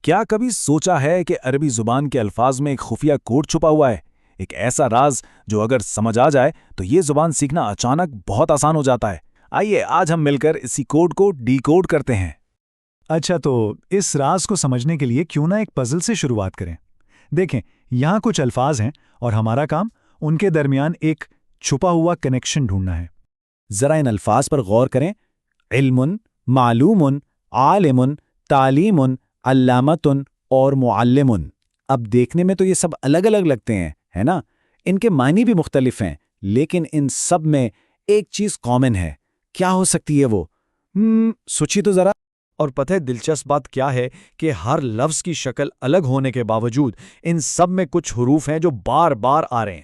کیا کبھی سوچا ہے کہ عربی زبان کے الفاظ میں ایک خفیہ کوڈ چھپا ہوا ہے؟ ایک ایسا راز جو اگر سمجھ آ جائے تو یہ زبان سیکھنا اچانک بہت آسان ہو جاتا ہے۔ آئیے آج ہم مل کر اسی کوڈ کو ڈی کوڈ کرتے ہیں۔ اچھا، تو اس راز کو سمجھنے کے لیے کیوں نہ ایک پزل سے شروعات کریں۔ دیکھیں، یہاں کچھ الفاظ ہیں اور ہمارا کام ان کے درمیان ایک چھپا ہوا کنیکشن ڈھونڈنا ہے۔ ذرا ان الفاظ پر غور کریں۔ علم، معلوم، عالم، تعلیم، علامت اور معلم۔ اب دیکھنے میں تو یہ سب الگ الگ لگتے ہیں، ہے نا؟ ان کے معنی بھی مختلف ہیں، لیکن ان سب میں ایک چیز کامن ہے۔ کیا ہو سکتی ہے وہ؟ سوچی تو ذرا۔ اور پتہ ہے دلچسپ بات کیا ہے کہ ہر لفظ کی شکل الگ ہونے کے باوجود ان سب میں کچھ حروف ہیں جو بار بار آ رہے ہیں۔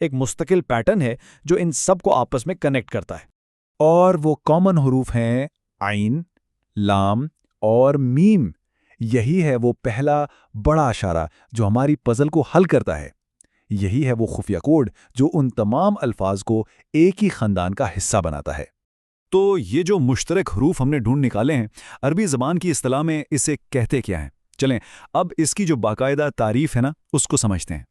ایک مستقل پیٹرن ہے جو ان سب کو آپس میں کنیکٹ کرتا ہے۔ اور وہ کامن حروف ہیں عین، لام اور میم۔ یہی ہے وہ پہلا بڑا اشارہ جو ہماری پزل کو حل کرتا ہے۔ یہی ہے وہ خفیہ کوڈ جو ان تمام الفاظ کو ایک ہی خاندان کا حصہ بناتا ہے۔ تو یہ جو مشترک حروف ہم نے ڈھونڈ نکالے ہیں، عربی زبان کی اصطلاح میں اسے کہتے کیا ہیں؟ چلیں اب اس کی جو باقاعدہ تعریف ہے نا، اس کو سمجھتے ہیں۔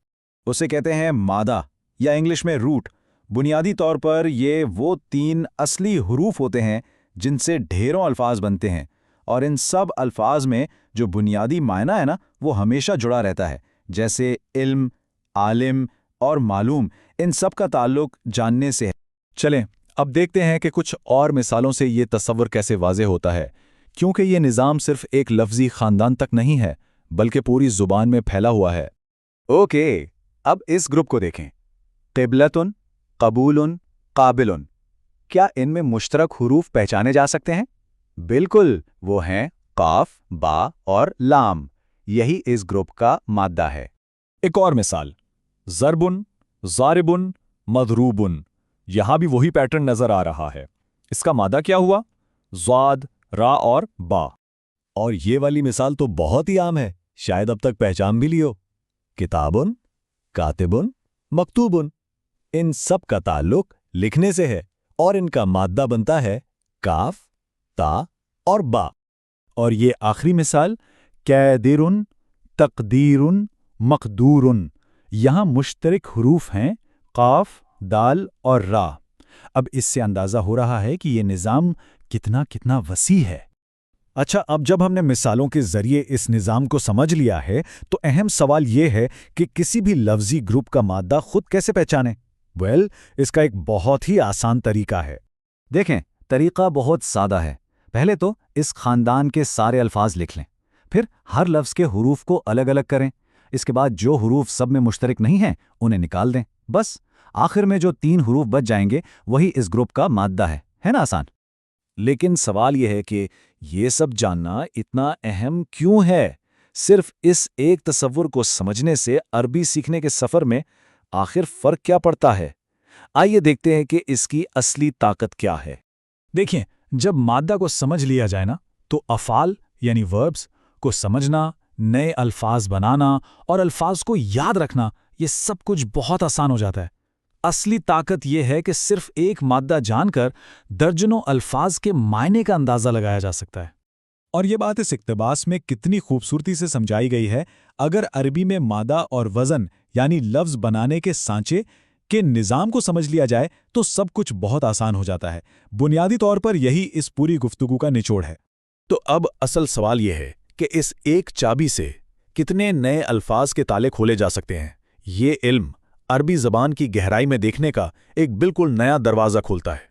اسے کہتے ہیں مادہ یا انگلش میں روٹ۔ بنیادی طور پر یہ وہ 3 اصلی حروف ہوتے ہیں جن سے ڈھیروں الفاظ بنتے ہیں، اور ان سب الفاظ میں جو بنیادی معنی ہے نا، وہ ہمیشہ جڑا رہتا ہے، جیسے علم، عالم اور معلوم۔ ان سب کا تعلق جاننے سے ہے۔ چلیں اب دیکھتے ہیں کہ کچھ اور مثالوں سے یہ تصور کیسے واضح ہوتا ہے، کیونکہ یہ نظام صرف ایک لفظی خاندان تک نہیں ہے بلکہ پوری زبان میں پھیلا ہوا ہے۔ اوکے، اب اس گروپ کو دیکھیں۔ قبلتن، قبولن، قابلن۔ کیا ان میں مشترک حروف پہچانے جا سکتے ہیں؟ بالکل، وہ ہیں قاف، با اور لام۔ یہی اس گروپ کا مادہ ہے۔ ایک اور مثال، ضربن، ضاربن، مضروبن۔ یہاں بھی وہی پیٹرن نظر آ رہا ہے۔ اس کا مادہ کیا ہوا؟ ضاد، را اور با۔ اور یہ والی مثال تو بہت ہی عام ہے، شاید اب تک پہچان بھی لیو۔ کتابن، کاتبن، مکتوبن۔ ان سب کا تعلق لکھنے سے ہے اور ان کا مادہ بنتا ہے کاف، تا اور با۔ اور یہ آخری مثال قادرن، تقدیرن، مقدورن۔ یہاں مشترک حروف ہیں قاف، دال اور را۔ اب اس سے اندازہ ہو رہا ہے کہ یہ نظام کتنا وسیع ہے۔ اچھا، اب جب ہم نے مثالوں کے ذریعے اس نظام کو سمجھ لیا ہے تو اہم سوال یہ ہے کہ کسی بھی لفظی گروپ کا مادہ خود کیسے پہچانیں؟ اس کا ایک بہت ہی آسان طریقہ ہے۔ دیکھیں، طریقہ بہت سادہ ہے۔ پہلے تو اس خاندان کے سارے الفاظ لکھ لیں، پھر ہر لفظ کے حروف کو الگ الگ کریں۔ اس کے بعد جو حروف سب میں مشترک نہیں ہیں انہیں نکال دیں۔ بس آخر میں جو 3 حروف بچ جائیں گے وہی اس گروپ کا مادہ ہے نا؟ آسان۔ لیکن سوال یہ ہے کہ یہ سب جاننا اتنا اہم کیوں ہے؟ صرف اس ایک تصور کو سمجھنے سے عربی سیکھنے کے سفر میں آخر فرق کیا پڑتا ہے؟ آئیے دیکھتے ہیں کہ اس کی اصلی طاقت کیا ہے۔ دیکھیں، جب مادہ کو سمجھ لیا جائے نا تو افعال یعنی وربز کو سمجھنا، نئے الفاظ بنانا اور الفاظ کو یاد رکھنا، یہ سب کچھ بہت آسان ہو جاتا ہے۔ اصلی طاقت یہ ہے کہ صرف ایک مادہ جان کر درجنوں الفاظ کے معنی کا اندازہ لگایا جا سکتا ہے۔ اور یہ بات اس اقتباس میں کتنی خوبصورتی سے سمجھائی گئی ہے۔ اگر عربی میں مادہ اور وزن یعنی لفظ بنانے کے سانچے کے نظام کو سمجھ لیا جائے تو سب کچھ بہت آسان ہو جاتا ہے۔ بنیادی طور پر یہی اس پوری گفتگو کا نچوڑ ہے۔ تو اب اصل سوال یہ ہے کہ اس ایک چابی سے کتنے نئے الفاظ کے تالے کھولے جا سکتے ہیں؟ یہ علم عربی زبان کی گہرائی میں دیکھنے کا ایک بالکل نیا دروازہ کھولتا ہے۔